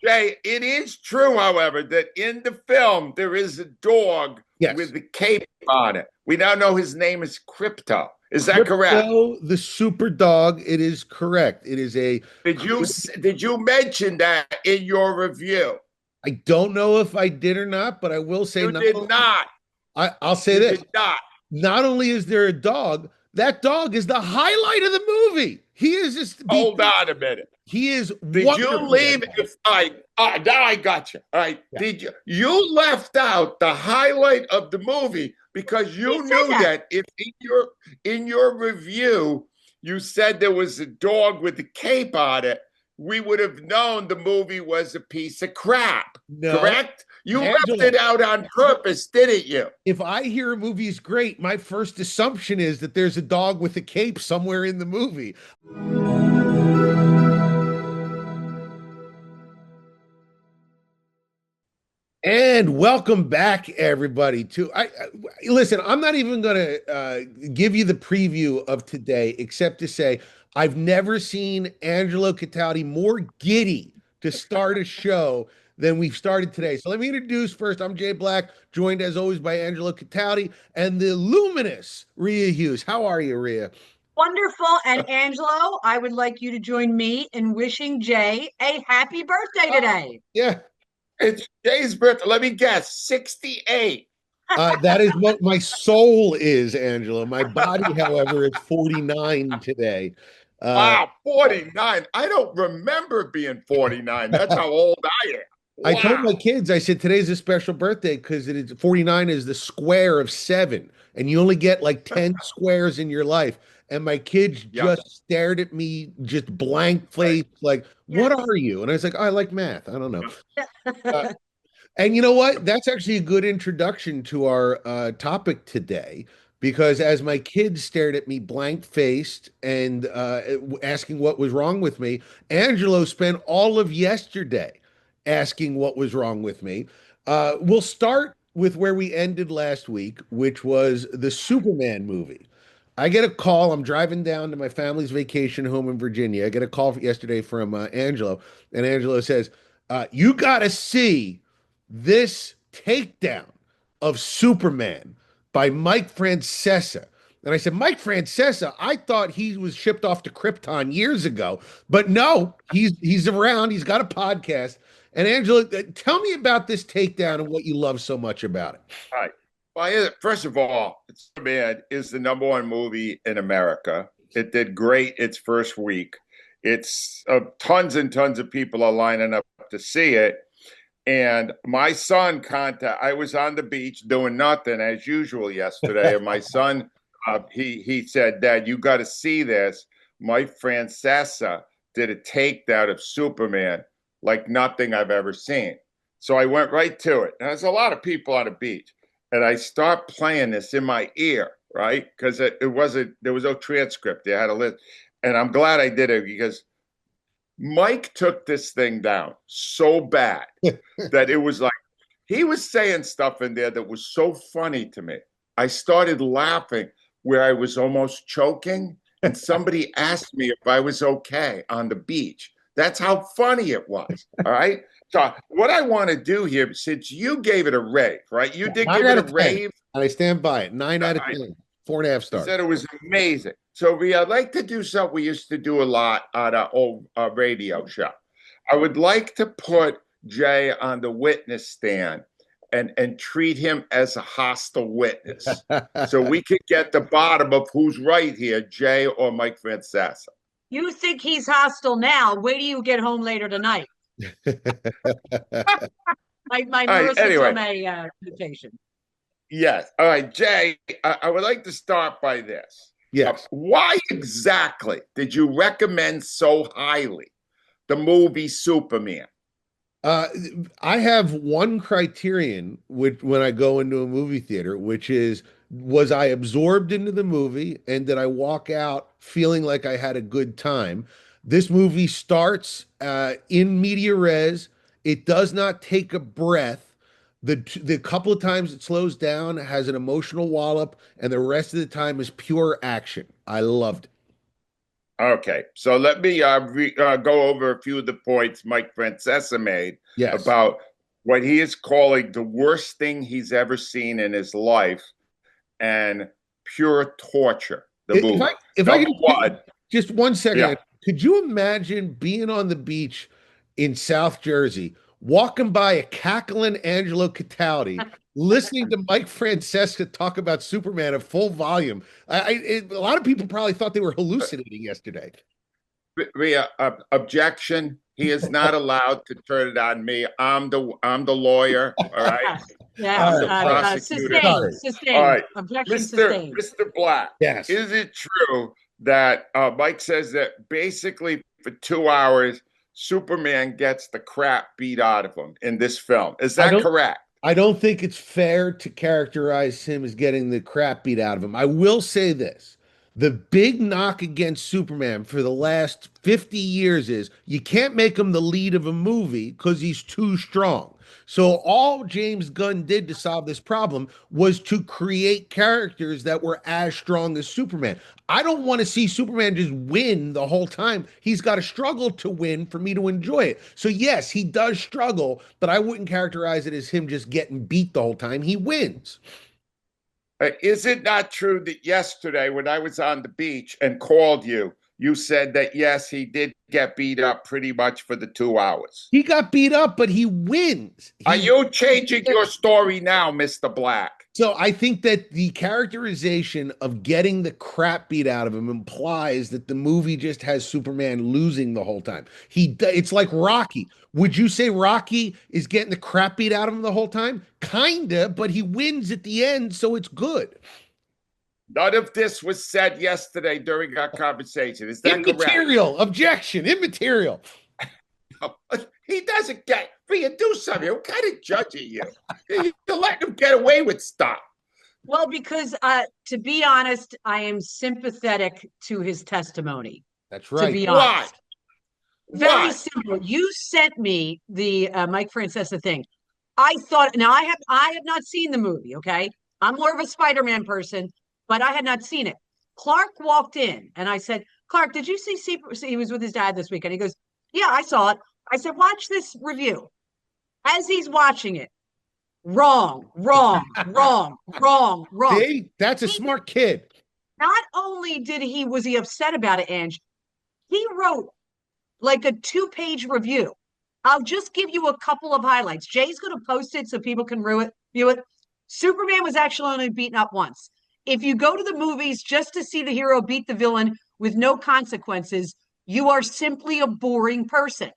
Jay, it is true, however, that in the film there is a dog Yes. with the cape on it. We now know his name is Crypto. Is that correct? Crypto, the super dog. It is correct. It is a. Did you mention that in your review? I don't know if I did or not, but I will say You not. did not. I'll say You this. did not. Not only is there a dog, that dog is the highlight of the movie. He is just Hold on a minute. he is Did you wonderful. leave? Now I got you. All right. Yeah. Did you left out the highlight of the movie because you knew that if in your review you said there was a dog with a cape on it, we would have known the movie was a piece of crap. No, correct? You Angelo, left it out on purpose, didn't you? if I hear a movie is great, my first assumption is that there's a dog with a cape somewhere in the movie. And welcome back, everybody. Listen. I'm not even going to give you the preview of today, except to say I've never seen Angelo Cataldi more giddy to start a show than we've started today. So let me introduce first. I'm Jay Black, joined as always by Angelo Cataldi and the luminous Rhea Hughes. How are you, Rhea? Wonderful. And Angelo, I would like you to join me in wishing Jay a happy birthday today. Yeah. It's Jay's birthday. Let me guess, 68. That is what my soul is, Angela. My body, however, is 49 today. Wow, 49. I don't remember being 49. That's how old I am. Wow. I told my kids, I said, today's a special birthday because it is 49 is the square of 7, and you only get like 10 squares in your life. And my kids just stared at me, just blank face, like, what are you? And I was like, oh, I like math. I don't know. And you know what? That's actually a good introduction to our topic today, because as my kids stared at me blank faced and asking what was wrong with me, Angelo spent all of yesterday asking what was wrong with me. We'll start with where we ended last week, which was the Superman movie. I get a call. I'm driving down to my family's vacation home in Virginia. I get a call yesterday from Angelo, and Angelo says, you got to see this takedown of Superman by Mike Francesa. And I said, Mike Francesa, I thought he was shipped off to Krypton years ago, but no, he's around. He's got a podcast. And Angela, tell me about this takedown and what you love so much about it. All right. Well, first of all, Superman is the #1 movie in America. It did great its first week. It's tons and tons of people are lining up to see it. And my son I was on the beach doing nothing as usual yesterday. And my son, he said, Dad, you got to see this. Mike Francesa did a takedown of Superman like nothing I've ever seen. So I went right to it. And there's a lot of people on the beach. And I start playing this in my ear, right? Because there was no transcript. They had a list. And I'm glad I did it because Mike took this thing down so bad that it was like he was saying stuff in there that was so funny to me. I started laughing where I was almost choking, and somebody asked me if I was okay on the beach. That's how funny it was. All right. So what I want to do here, since you gave it a rave, right? You did give it a rave. And I stand by it. 9 out of 10. 4.5 stars. Said it was amazing. So I'd like to do something we used to do a lot on our old radio show. I would like to put Jay on the witness stand and treat him as a hostile witness. So we could get the bottom of who's right here, Jay or Mike Francesa. You think he's hostile now? Wait till you get home later tonight. my Marissa Tomei invitation. Yes. All right, Jay, I would like to start by this. Yes. Why exactly did you recommend so highly the movie Superman? I have one criterion when I go into a movie theater, which is, was I absorbed into the movie and did I walk out feeling like I had a good time? This movie starts in media res. It does not take a breath. The couple of times it slows down has an emotional wallop, and the rest of the time is pure action. I loved it. Okay, so let me go over a few of the points Mike Francesa made Yes. about what he is calling the worst thing he's ever seen in his life and pure torture. The movie. If I Number could one, just 1 second, yeah. could you imagine being on the beach in South Jersey, walking by a cackling Angelo Cataldi, listening to Mike Francesa talk about Superman at full volume? A lot of people probably thought they were hallucinating yesterday. Rhea, objection. He is not allowed to turn it on me. I'm the lawyer. All right. Yes. I'm the prosecutor. Sustained. Sorry. Sustained. All right, Objection Mr. sustained. Mr. Black. Yes. Is it true that Mike says that basically for 2 hours Superman gets the crap beat out of him in this film? Is that correct? I don't think it's fair to characterize him as getting the crap beat out of him. I will say this. The big knock against Superman for the last 50 years is you can't make him the lead of a movie because he's too strong. So all James Gunn did to solve this problem was to create characters that were as strong as Superman. I don't want to see Superman just win the whole time. He's got to struggle to win for me to enjoy it. So yes, he does struggle, but I wouldn't characterize it as him just getting beat the whole time. He wins. Is it not true that yesterday when I was on the beach and called you, you said that yes, he did get beat up pretty much for the 2 hours? He got beat up, but he wins. Are you changing your story now, Mr. Black? So I think that the characterization of getting the crap beat out of him implies that the movie just has Superman losing the whole time. It's like Rocky. Would you say Rocky is getting the crap beat out of him the whole time? Kinda, but he wins at the end, so it's good. None of this was said yesterday during our conversation. Is that Immaterial. correct? Objection. Immaterial. He doesn't get. Rhea, do something. What kind of judge are you? You're letting him get away with stuff. Well, because to be honest, I am sympathetic to his testimony. That's right. To be honest. Why? Very simple. You sent me the Mike Francesa thing. I thought, now I have not seen the movie, okay? I'm more of a Spider-Man person, but I had not seen it. Clark walked in and I said, Clark, did you see he was with his dad this weekend? He goes, yeah, I saw it. I said, watch this review. As he's watching it, wrong. See, that's a smart kid. Not only was he upset about it, Ange, he wrote like a 2-page review. I'll just give you a couple of highlights. Jay's going to post it so people can view it. Superman was actually only beaten up once. If you go to the movies just to see the hero beat the villain with no consequences, you are simply a boring person.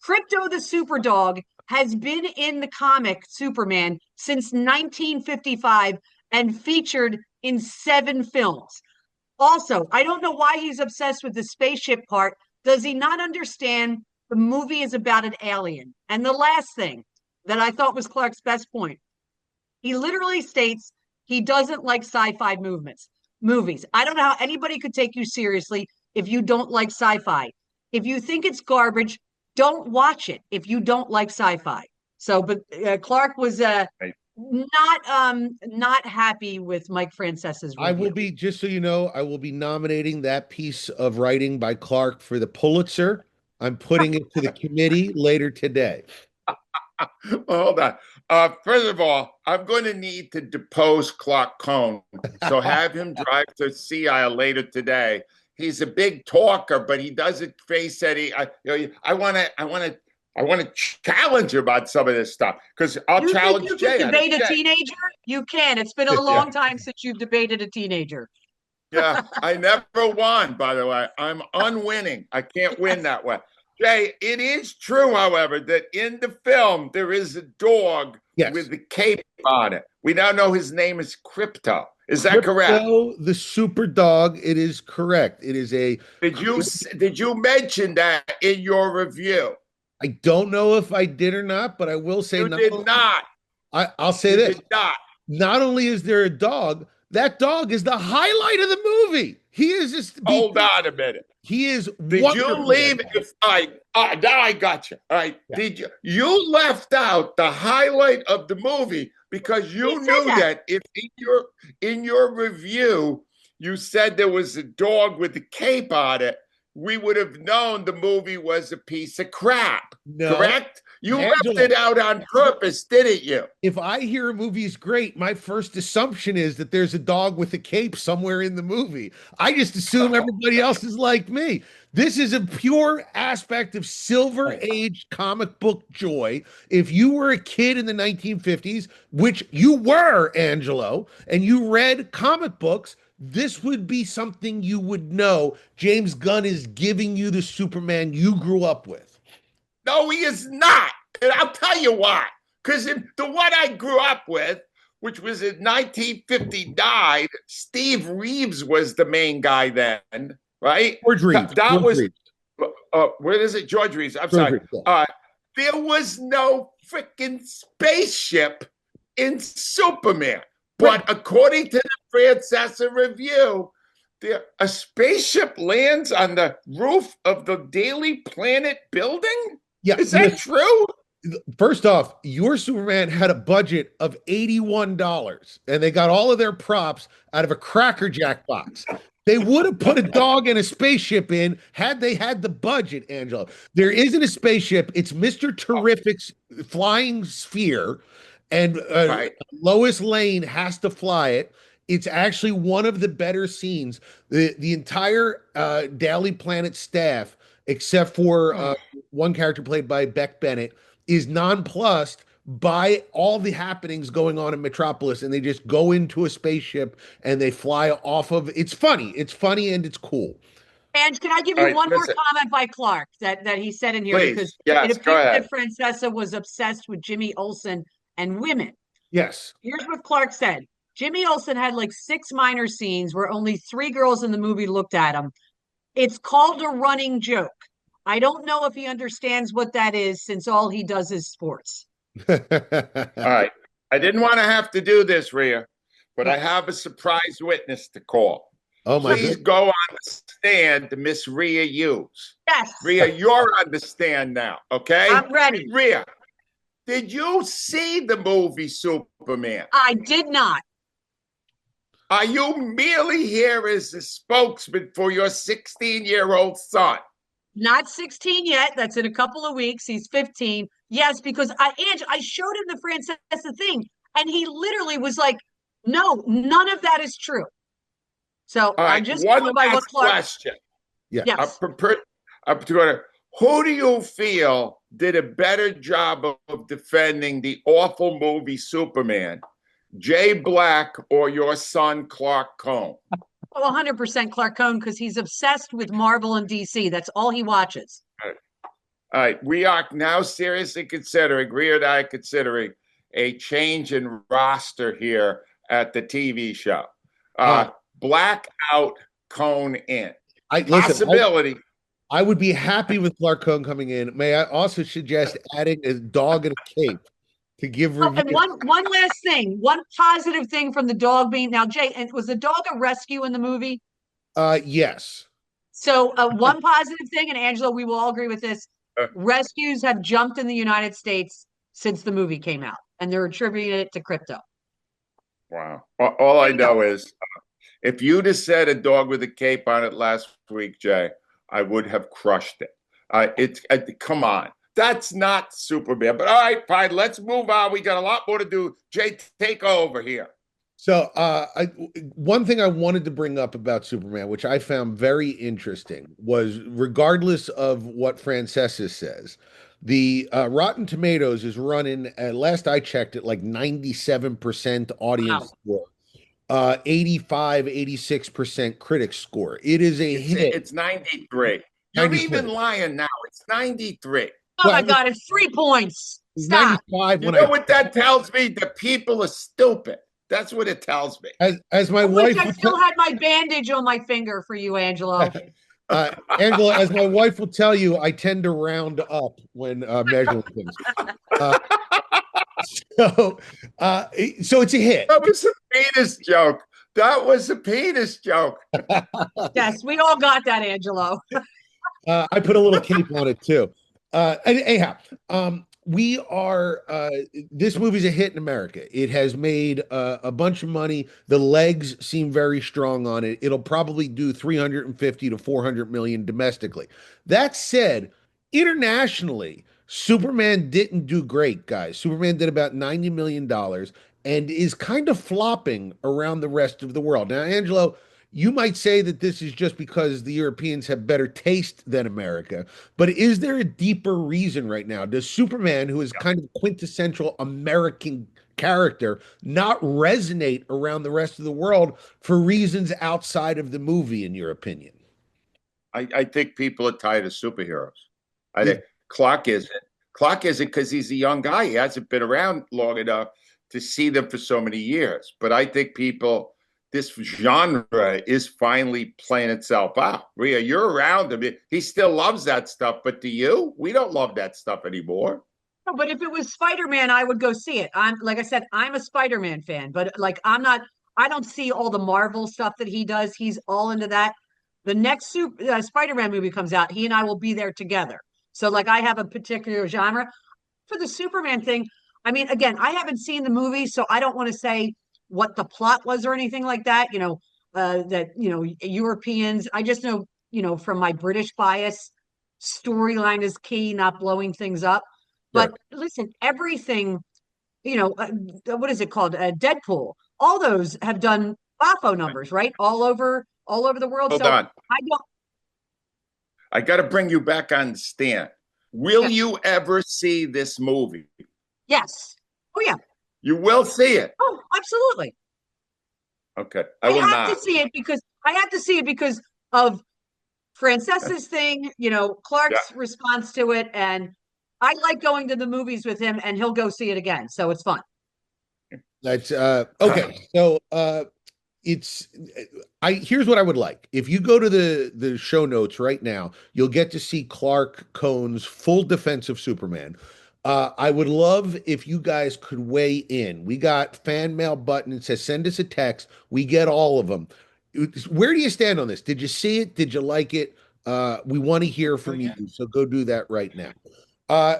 Crypto the Superdog has been in the comic Superman since 1955 and featured in 7 films. Also, I don't know why he's obsessed with the spaceship part. Does he not understand the movie is about an alien? And the last thing that I thought was Clark's best point, he literally states he doesn't like sci-fi movies. I don't know how anybody could take you seriously if you don't like sci-fi. If you think it's garbage, don't watch it if you don't like sci-fi. So, but Clark was not happy with Mike Francesa's review. I will be, just so you know, I will be nominating that piece of writing by Clark for the Pulitzer. I'm putting it to the committee later today. Hold on. First of all, I'm going to need to depose Clark Cohn. So have him drive to CI later today. He's a big talker, but he doesn't face any. I want to challenge him about some of this stuff because I'll challenge Jay. You can debate a teenager? You can. It's been a long time since you've debated a teenager. Yeah, I never won, by the way. I'm unwinning. I can't win that way. Jay, it is true, however, that in the film there is a dog with the cape on it. We now know his name is Crypto. Is that correct? The super dog. It is correct. It is a. Did you mention that in your review? I don't know if I did or not, but I will say you did not. I'll say this. Did not. Not only is there a dog, that dog is the highlight of the movie. He is just. Hold on a minute. He is. Did you leave? Now I got you. All right. Yeah. Did you? You left out the highlight of the movie because you knew that if in your review you said there was a dog with a cape on it, we would have known the movie was a piece of crap. No. Correct? You Angelo, left it out on purpose, didn't you? if I hear a movie is great, my first assumption is that there's a dog with a cape somewhere in the movie. I just assume everybody else is like me. This is a pure aspect of Silver Age comic book joy. If you were a kid in the 1950s, which you were, Angelo, and you read comic books, this would be something you would know. James Gunn is giving you the Superman you grew up with. No, he is not. And I'll tell you why. Because the one I grew up with, which was in 1959, Steve Reeves was the main guy then, right? George Reeves. That George was, Reeves. where is it? George Reeves. I'm George sorry. Reeves, yeah. There was no freaking spaceship in Superman. But according to the Francesa review, a spaceship lands on the roof of the Daily Planet building? Yeah. Is that true? First off, your Superman had a budget of $81, and they got all of their props out of a Cracker Jack box. They would have put a dog and a spaceship in had they had the budget, Angelo. There isn't a spaceship. It's Mr. Terrific's flying sphere, and Lois Lane has to fly it. It's actually one of the better scenes. The entire Daily Planet staff, except for one character played by Beck Bennett, is nonplussed by all the happenings going on in Metropolis, and they just go into a spaceship and they fly off of. It's funny and it's cool. And can I give you one more comment by Clark that he said in here? Please. Because yes, it appears that Francesa was obsessed with Jimmy Olsen and women. Yes. Here's what Clark said. Jimmy Olsen had like 6 minor scenes where only 3 girls in the movie looked at him. It's called a running joke. I don't know if he understands what that is, since all he does is sports. All right. I didn't want to have to do this, Rhea, but I have a surprise witness to call. Oh, my Please go on the stand to Miss Rhea Hughes. Yes. Rhea, you're on the stand now, okay? I'm ready. Rhea, did you see the movie Superman? I did not. Are you merely here as a spokesman for your 16-year-old son? Not 16 yet. That's in a couple of weeks. He's 15. Yes, because I showed him the Francesa thing, and he literally was like, no, none of that is true. So right, I'm just one by what Clark... question. Yeah. Yes. Who do you feel did a better job of defending the awful movie Superman, Jay Black or your son Clark Cohn? Well, 100% Clark Cohn, because he's obsessed with Marvel and DC. That's all he watches. All right. We are now seriously considering, Rhea and I considering a change in roster here at the TV show. Black out, Cohn in. Possibility. I would be happy with Clark Cohn coming in. May I also suggest adding a dog and a cape to give review. And one last thing, one positive thing from the dog being now, Jay, and was the dog a rescue in the movie? Yes. So one positive thing, and Angelo, we will all agree with this. Rescues have jumped in the United States since the movie came out, and they're attributing it to crypto. Wow. All I know is if you'd have said a dog with a cape on it last week, Jay, I would have crushed it. Come on. That's not Superman. But all right, fine. Let's move on. We got a lot more to do. Jay, take over here. So one thing I wanted to bring up about Superman, which I found very interesting, was regardless of what Francesa says, the Rotten Tomatoes is running, at last I checked it, like 97% audience score, 85, 86% critic score. It is a hit. It's 93. You're even lying now. It's 93. Oh, my God, it's 3 points. Stop. You know what that tells me? The people are stupid. That's what it tells me. As my wife, I still had my bandage on my finger for you, Angelo. Angela, as my wife will tell you, I tend to round up when measuring things. So it's a hit. That was a penis joke. That was a penis joke. Yes, we all got that, Angelo. I put a little cape on it too. Anyhow, we are this movie's a hit in America. It has made a bunch of money. The legs seem very strong on it. It'll probably do 350 to 400 million domestically. That said, internationally, Superman didn't do great, guys. Superman did about $90 million and is kind of flopping around the rest of the world. Now, Angelo, you might say that this is just because the Europeans have better taste than America, but is there a deeper reason right now? Does Superman, who is kind of quintessential American character, not resonate around the rest of the world for reasons outside of the movie, in your opinion? I think people are tired of superheroes. I think Clark isn't. Clark isn't because he's a young guy. He hasn't been around long enough to see them for so many years. But I think people, this genre is finally playing itself out. Rhea, you're around him. He still loves that stuff. But do you? We don't love that stuff anymore. No, but if it was Spider-Man, I would go see it. I'm like I said, I'm a Spider-Man fan, but like I'm not. I don't see all the Marvel stuff that he does. He's all into that. The next Spider-Man movie comes out, he and I will be there together. So like I have a particular genre for the Superman thing. I mean, again, I haven't seen the movie, so I don't want to say what the plot was or anything like that. That Europeans. I just know from my British bias, storyline is key, not blowing things up. Sure. But listen, everything, what is it called? Deadpool. All those have done Bafo numbers, right? All over the world. Hold So on. I don't. I got to bring you back on the stand. Will Yes. you ever see this movie? Yes. Oh yeah. You will see it. Oh, absolutely. Okay. I I will have to not. see it because of Francesa's thing, Yeah. Clark's response to it, and I like going to the movies with him, and he'll go see it again, so it's fun. That's okay. So it's I here's what I would like. If you go to the show notes right now, you'll get to see Clark Cohn's full defense of Superman. I would love if you guys could weigh in. We got fan mail button. It says send us a text. We get all of them. Where do you stand on this? Did you see it? Did you like it? We want to hear from you, so go do that right now.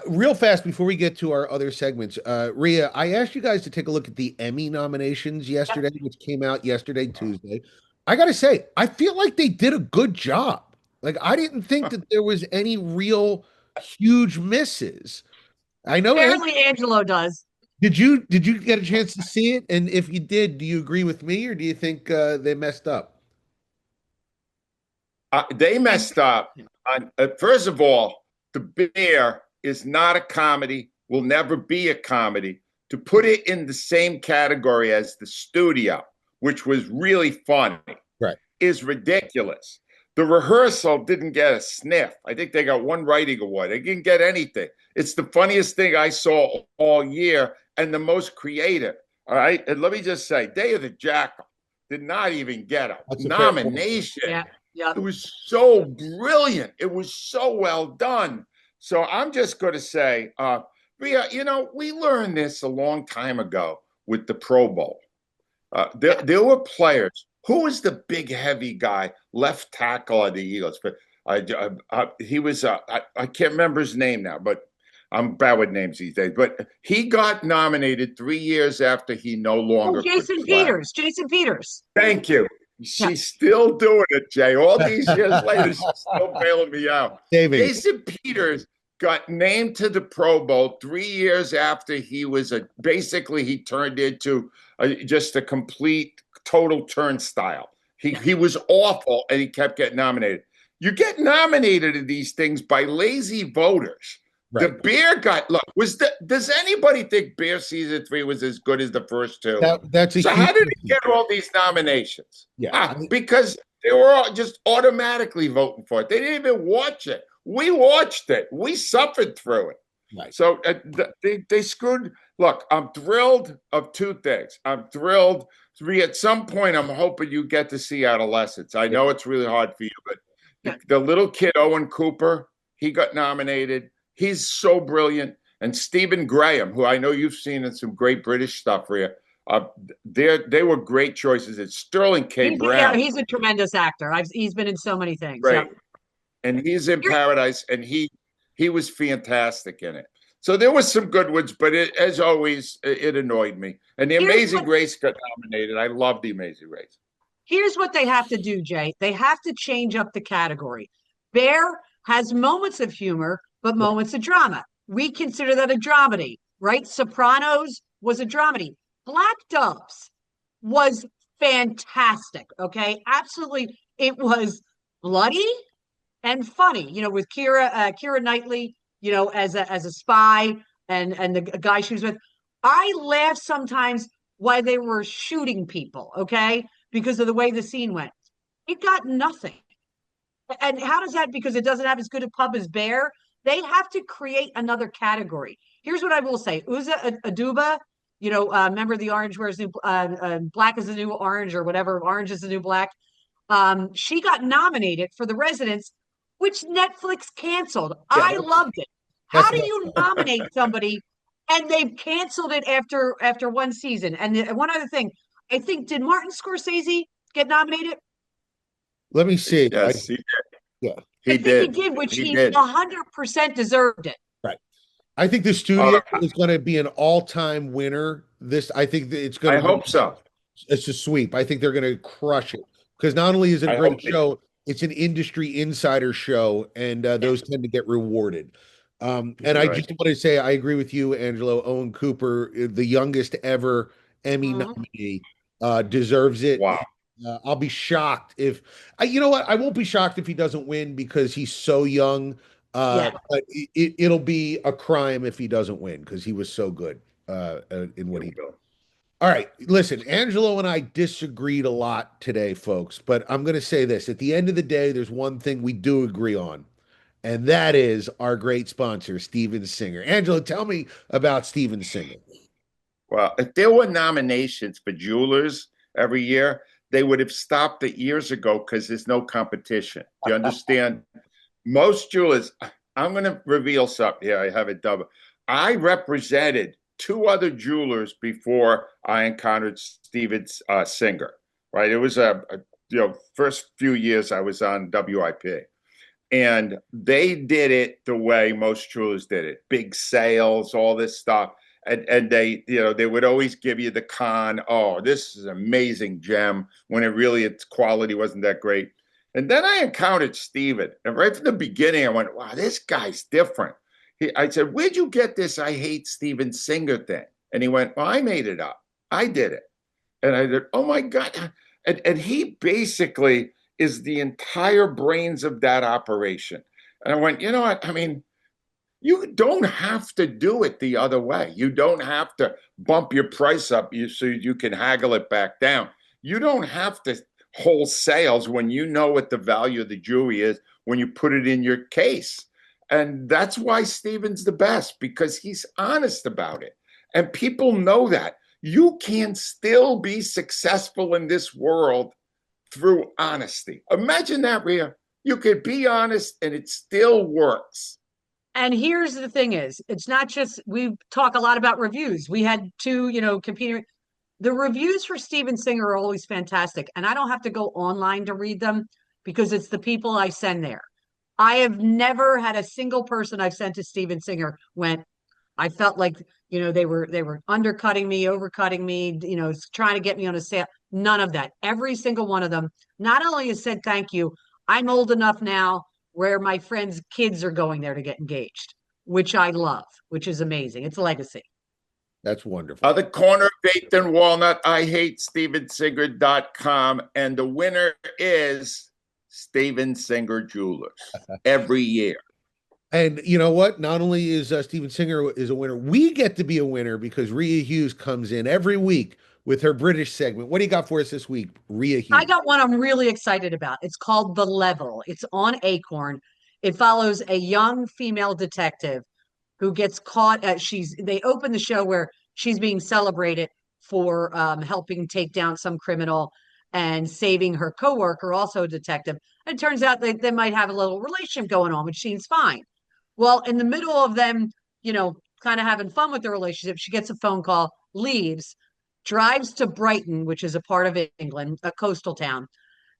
Real fast before we get to our other segments, Rhea, I asked you guys to take a look at the Emmy nominations yesterday, which came out yesterday, Tuesday. I gotta say, I feel like they did a good job. Like, I didn't think that there was any real huge misses. I know, Apparently, Angelo does. did you get a chance to see it? And if you did, do you agree with me, or do you think they messed up? They messed up. First of all, The Bear is not a comedy, will never be a comedy. To put it in the same category as The Studio, which was really funny, Right. is ridiculous. The Rehearsal didn't get a sniff. I think they got one writing award. They didn't get anything. It's the funniest thing I saw all year and the most creative. All right. And let me just say, Day of the Jackal did not even get a That's a fair point. nomination. Yeah. Yeah. It was so brilliant. It was so well done. So I'm just going to say, Rhea, we learned this a long time ago with the Pro Bowl. There were players. Who was the big, heavy guy, left tackle of the Eagles? But he was, I can't remember his name now, but I'm bad with names these days. But he got nominated 3 years after he no longer Jason play. Peters. Jason Peters. Thank you. She's still doing it, Jay. All these years later, she's still bailing me out. Jason Peters got named to the Pro Bowl 3 years after he was basically he turned into just a complete total turnstile. He was awful, and he kept getting nominated. You get nominated in these things by lazy voters. Right. The Bear does anybody think Bear season 3 was as good as the first two? So how did he get all these nominations? Yeah, because they were all just automatically voting for it. They didn't even watch it. We watched it. We suffered through it. Right. So they screwed. Look, I'm thrilled of two things. I'm thrilled. At some point, I'm hoping you get to see Adolescence. I know it's really hard for you, but the little kid, Owen Cooper, he got nominated. He's so brilliant. And Stephen Graham, who I know you've seen in some great British stuff, Rhea, they were great choices. It's Sterling K. Brown. Yeah, he's a tremendous actor. He's been in so many things. Right. Yeah. And he's in Paradise, and he was fantastic in it. So there was some good ones, but as always, it annoyed me. And The Amazing Race got nominated. I love The Amazing Race. Here's what they have to do, Jay. They have to change up the category. Bear has moments of humor, but moments of drama. We consider that a dramedy, right? Sopranos was a dramedy. Black Doves was fantastic. Okay, absolutely. It was bloody and funny. With Keira Knightley, as a spy and the guy she was with. I laughed sometimes while they were shooting people. Okay, because of the way the scene went. It got nothing. And how does that? Because it doesn't have as good a pub as Bear. They have to create another category. Here's what I will say: Uza Aduba, member of the Orange wears new, black is the new orange or whatever. Orange is the new black. She got nominated for The Residents, which Netflix canceled. Yeah, I loved it. How do you nominate somebody and they've canceled it after one season? And one other thing, I think, did Martin Scorsese get nominated? Let me see. Yes, he did. Yeah, he did, which he 100% deserved it. Right. I think the studio is going to be an all-time winner. I think it's going to. I hope so. It's a sweep. I think they're going to crush it because not only is it a great show, it's an industry insider show, and those tend to get rewarded. And I just want to say I agree with you, Angelo. Owen Cooper, the youngest ever Emmy nominee, deserves it. Wow. I'll be shocked if you know what? I won't be shocked if he doesn't win because he's so young. But it'll be a crime if he doesn't win because he was so good in what he did. All right, listen, Angelo and I disagreed a lot today, folks, but I'm going to say this. At the end of the day, there's one thing we do agree on, and that is our great sponsor, Steven Singer. Angelo, tell me about Steven Singer. Well, if there were nominations for jewelers every year, they would have stopped it years ago because there's no competition. Do you understand? Most jewelers, I'm going to reveal something here. I have it double. I represented two other jewelers before I encountered Steven Singer, right? It was first few years I was on WIP, and they did it the way most jewelers did it: big sales, all this stuff, and they would always give you the con. Oh, this is an amazing gem, when its quality wasn't that great. And then I encountered Steven, and right from the beginning, I went, "Wow, this guy's different." I said, "Where'd you get this 'I hate Steven Singer' thing?" And he went, "Well, I made it up. I did it." And I said, "Oh my God." And he basically is the entire brains of that operation. And I went, you know what? I mean, you don't have to do it the other way. You don't have to bump your price up so you can haggle it back down. You don't have to hold sales when you know what the value of the jewelry is when you put it in your case. And that's why Steven's the best, because he's honest about it. And people know that. You can still be successful in this world through honesty. Imagine that, Rhea. You could be honest and it still works. And here's the thing is, it's not just, we talk a lot about reviews. We had two, competing. The reviews for Steven Singer are always fantastic. And I don't have to go online to read them because it's the people I send there. I have never had a single person I've sent to Steven Singer I felt like, they were undercutting me, overcutting me, trying to get me on a sale. None of that. Every single one of them not only has said thank you, I'm old enough now where my friends' kids are going there to get engaged, which I love, which is amazing. It's a legacy. That's wonderful. The corner of 8th and Walnut, I hate stevensinger.com. And the winner is Steven Singer Jewelers every year. And you know what? Not only is Steven Singer is a winner, we get to be a winner because Rhea Hughes comes in every week with her British segment. What do you got for us this week, Rhea Hughes? I got one I'm really excited about. It's called The Level. It's on Acorn. It follows a young female detective who gets caught. They open the show where she's being celebrated for helping take down some criminal and saving her coworker, also a detective. And it turns out they might have a little relationship going on, which seems fine. Well, in the middle of them, kind of having fun with the relationship, she gets a phone call, leaves, drives to Brighton, which is a part of England, a coastal town.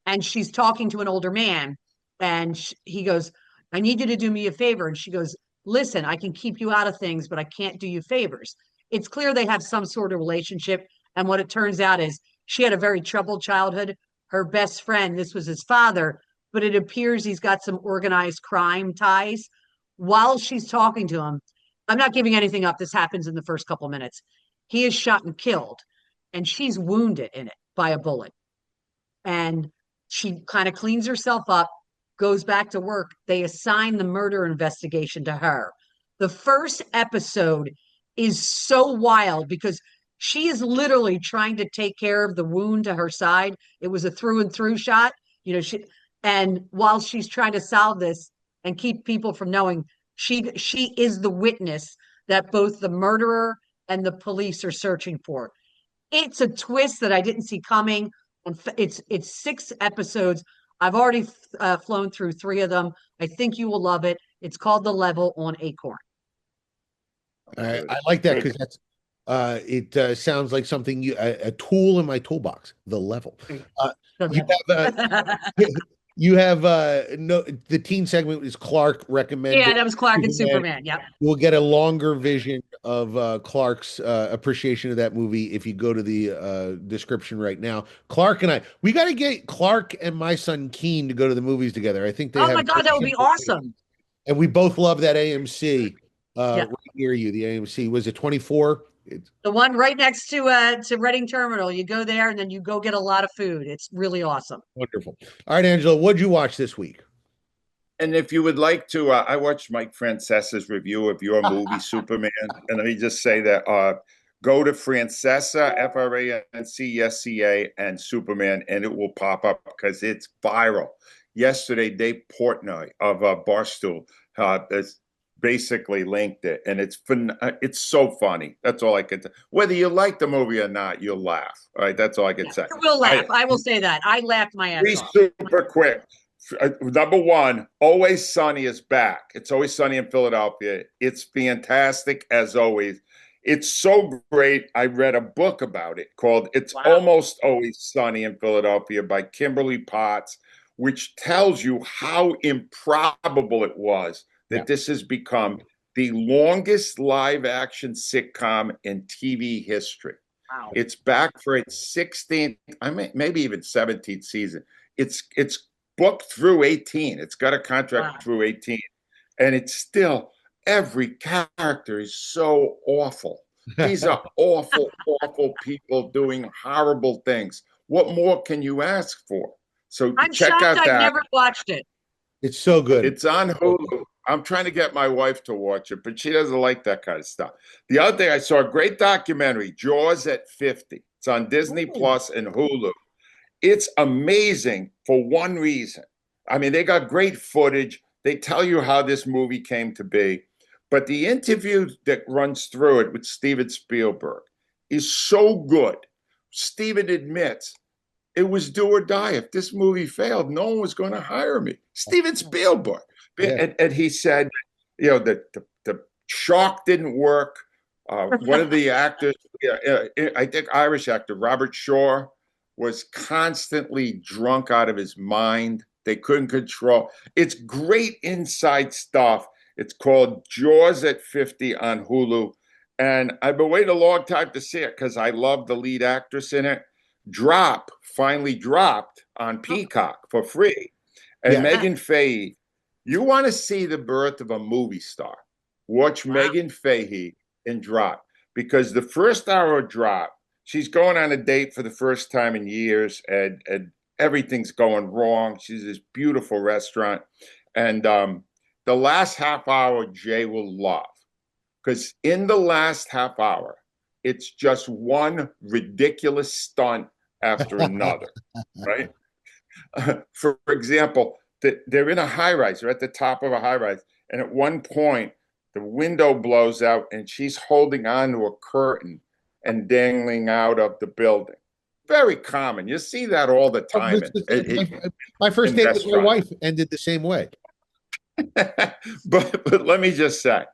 And she's talking to an older man. And he goes, "I need you to do me a favor." And she goes, listen, I can keep you out of things, but I can't do you favors. It's clear they have some sort of relationship. And what it turns out is she had a very troubled childhood. Her best friend, this was his father, but it appears he's got some organized crime ties. While she's talking to him, I'm not giving anything up. This happens in the first couple minutes. He is shot and killed, and she's wounded in it by a bullet. And she kind of cleans herself up, goes back to work. They assign the murder investigation to her. The first episode is so wild because she is literally trying to take care of the wound to her side. It was a through and through shot, and while she's trying to solve this and keep people from knowing, she is the witness that both the murderer and the police are searching for. It's a twist that I didn't see coming. It's 6 episodes. I've already flown through 3 of them. I think you will love it. It's called The Level on Acorn. I like that because that's it sounds like something a tool in my toolbox. The Level. You have no, the teen segment is Clark recommended. Yeah, that was Clark and Superman. Yeah, we'll get a longer vision of Clark's appreciation of that movie if you go to the description right now. Clark and we got to get Clark and my son Keen to go to the movies together. I think they. Oh my God, that would be awesome. And we both love that AMC right near you. The AMC was it 24. The one right next to Reading Terminal. You go there and then you go get a lot of food. It's really awesome. Wonderful. All right, Angelo, what'd you watch this week? And if you would like to, I watched Mike Francesa's review of your movie, Superman. And let me just say that go to Francesa, Francesca, and Superman, and it will pop up because it's viral. Yesterday, Dave Portnoy of Barstool basically linked it, and it's so funny. That's all I can say. Whether you like the movie or not, you'll laugh. All right, that's all I can say. You will laugh. I will say that. I laughed my ass off. Super quick. Number 1, Always Sunny is back. It's Always Sunny in Philadelphia. It's fantastic as always. It's so great. I read a book about it called It's Almost Always Sunny in Philadelphia by Kimberly Potts, which tells you how improbable it was that this has become the longest live action sitcom in TV history. Wow. It's back for its 16th, maybe even 17th season. It's booked through 18. It's got a contract through 18. And it's still, every character is so awful. These are awful, awful people doing horrible things. What more can you ask for? So I'm check shocked out that. I've never watched it. It's so good. It's on Hulu. I'm trying to get my wife to watch it, but she doesn't like that kind of stuff. The other day, I saw a great documentary, Jaws at 50. It's on Disney Plus and Hulu. It's amazing for one reason. I mean, they got great footage. They tell you how this movie came to be. But the interview that runs through it with Steven Spielberg is so good. Steven admits it was do or die. If this movie failed, no one was going to hire me. Steven Spielberg. Yeah. And he said, the shark didn't work. One of the actors, I think Irish actor, Robert Shaw, was constantly drunk out of his mind. They couldn't control. It's great inside stuff. It's called Jaws at 50 on Hulu. And I've been waiting a long time to see it because I love the lead actress in it. Finally dropped on Peacock for free. And Meghann Fehy, you want to see the birth of a movie star, watch Meghann Fehy in Drop. Because the first hour of Drop, she's going on a date for the first time in years, and everything's going wrong. She's this beautiful restaurant. And the last half hour, Jay will love. Because in the last half hour, it's just one ridiculous stunt after another, right? For example, they're in a high-rise. They're at the top of a high-rise. And at one point, the window blows out, and she's holding onto a curtain and dangling out of the building. Very common. You see that all the time. My first date with my wife ended the same way. but let me just say,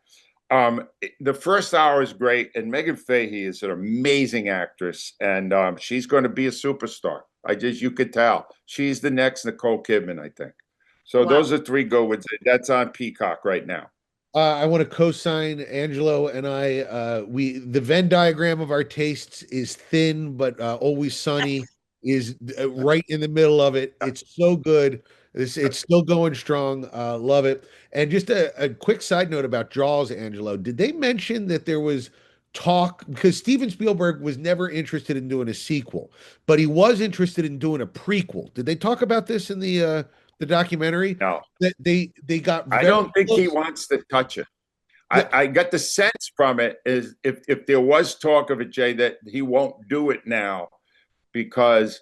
the first hour is great, and Meghann Fehy is an amazing actress, and she's going to be a superstar. You could tell. She's the next Nicole Kidman, I think. So those are 3 good ones. That's on Peacock right now. I want to co-sign Angelo and I. The Venn diagram of our tastes is thin, but Always Sunny is right in the middle of it. It's so good. It's still going strong. Love it. And just a quick side note about Jaws, Angelo. Did they mention that there was talk because Steven Spielberg was never interested in doing a sequel, but he was interested in doing a prequel? Did they talk about this in the documentary? No, That they got I very don't think he close. wants to touch it. Yeah, I got the sense from it is if there was talk of it, Jay, that he won't do it now because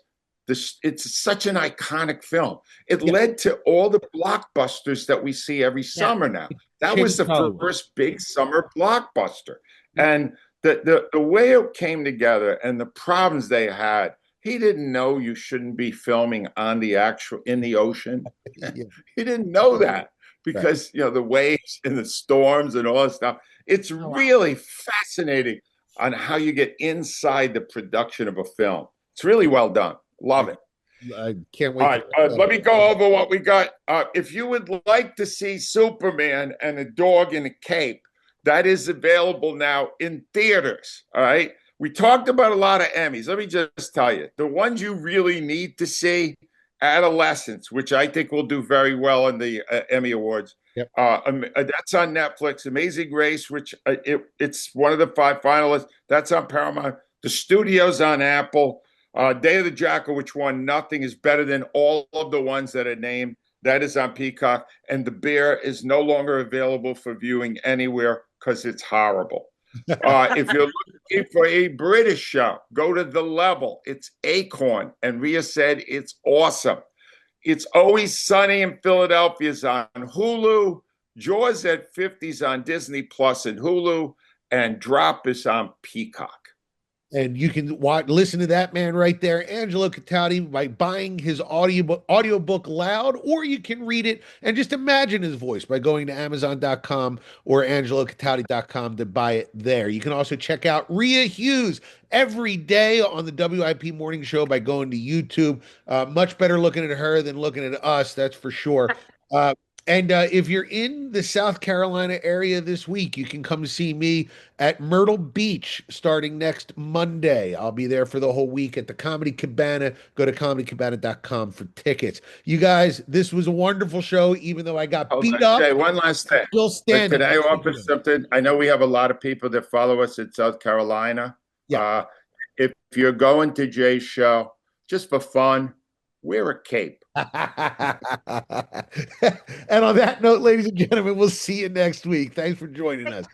it's such an iconic film. It yeah, led to all the blockbusters that we see every Yeah. summer now. That was changed the Hollywood. first big summer blockbuster. And the way it came together and the problems they had, he didn't know you shouldn't be filming on the actual in the ocean. Yeah, He didn't know that right. because the waves and the storms and all that stuff. It's Oh, wow. really fascinating on how you get inside the production of a film. It's really well done. Love it. I can't All wait to right, let me go over what we got. If you would like to see Superman and a dog in a cape, that is available now in theaters. All right. We talked about a lot of Emmys. Let me just tell you the ones you really need to see: Adolescence, which I think will do very well in the Emmy Awards. Yep. That's on Netflix. Amazing Race, which it's one of the 5 finalists. That's on Paramount. The Studio's on Apple. Day of the Jackal, which won nothing, is better than all of the ones that are named. That is on Peacock. And The Bear is no longer available for viewing anywhere because it's horrible. If you're looking for a British show, go to The Level. It's Acorn. And Rhea said it's awesome. It's Always Sunny in Philadelphia is on Hulu. Jaws at 50's on Disney Plus and Hulu. And Drop is on Peacock. And you can listen to that man right there, Angelo Cataldi, by buying his audiobook loud, or you can read it and just imagine his voice by going to Amazon.com or AngeloCataldi.com to buy it there. You can also check out Rhea Hughes every day on the WIP Morning Show by going to YouTube. Much better looking at her than looking at us, that's for sure. And if you're in the South Carolina area this week, you can come see me at Myrtle Beach starting next Monday. I'll be there for the whole week at the Comedy Cabana. Go to comedycabana.com for tickets. You guys, this was a wonderful show, even though I got beat up. Jay, one last thing. Still standing. Can I offer something? I know we have a lot of people that follow us in South Carolina. Yeah. If you're going to Jay's show, just for fun, wear a cape. And on that note, ladies and gentlemen, we'll see you next week. Thanks for joining us.